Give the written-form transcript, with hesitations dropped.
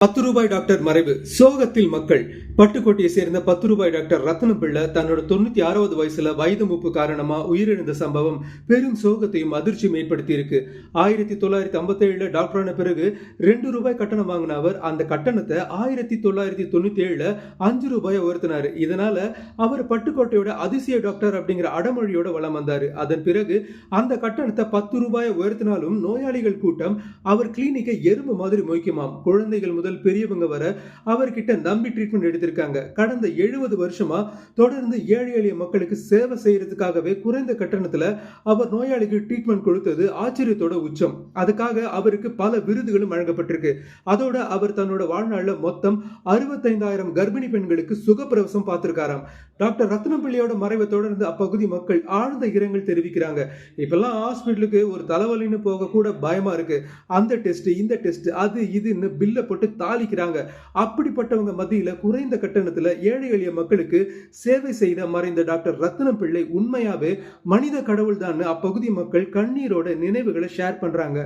ரூபாய் டாக்டர் மறைவு சோகத்தில் மக்கள். பட்டுக்கோட்டையை சேர்ந்த ரூபாய் டாக்டர் ரத்னம் பிள்ளை தன்னோட 96வது வயசுல வயது மூப்பு காரணமா உயிரிழந்த சம்பவம் பெரும் சோகத்தையும் அதிர்ச்சியும் ஏற்படுத்தி இருக்கு. 1957 டாக்டரான பிறகு ரூபாய் கட்டணம் வாங்கின அவர் அந்த கட்டணத்தை 1997 ரூபாய் உயர்த்தினாரு. இதனால அவர் பட்டுக்கோட்டையோட அதிசய டாக்டர் அப்படிங்கிற அடமொழியோட வலம் வந்தாரு. அதன் பிறகு அந்த கட்டணத்தை ரூபாய் உயர்த்தினாலும் நோயாளிகள் கூட்டம் அவர் கிளினிக்கை எறும்பு மாதிரி மொய்க்குமாம். குழந்தைகள் முதல் பெரியவங்க வர அவர்கிட்ட நம்பி ட்ரீட்மெண்ட் எடுத்திருக்காங்க. கடந்த 70 வருஷமா தொடர்ந்து ஏழை எளிய மக்களுக்கு சேவை செய்யறதுக்காகவே குறைந்த கட்டணத்துல அவர் நோயாளிக்கு ட்ரீட்மெண்ட் கொடுத்தது ஆச்சரியத்தோட உச்சம். அதுக்காக அவருக்கு பல விருதுகளும் வழங்கப்பட்டிருக்கு. அதோட அவர் தன்னோட வாழ்நாள்ல மொத்தம் 65,000 கர்ப்பிணி பெண்களுக்கு சுகப்பிரசவம் பார்த்திருக்காராம். டாக்டர் ரத்னம் பிள்ளையோட மறைவை தொடர்ந்து அப்பகுதி மக்கள் ஆழ்ந்த இரங்கல் தெரிவிக்கிறாங்க. இப்பெல்லாம் ஹாஸ்பிட்டலுக்கு ஒரு தலைவலின்னு போக கூட பயமா இருக்கு. அந்த டெஸ்ட் இந்த டெஸ்ட் அது இதுன்னு பில்ல போட்டு தாளிக்கிறாங்க. அப்படிப்பட்டவங்க மத்தியில குறைந்த கட்டணத்துல ஏழை எளிய மக்களுக்கு சேவை செய்த மறைந்த டாக்டர் ரத்னம் பிள்ளை உண்மையாவே மனித கடவுள் தான் அப்பகுதி மக்கள் கண்ணீரோட நினைவுகளை ஷேர் பண்றாங்க.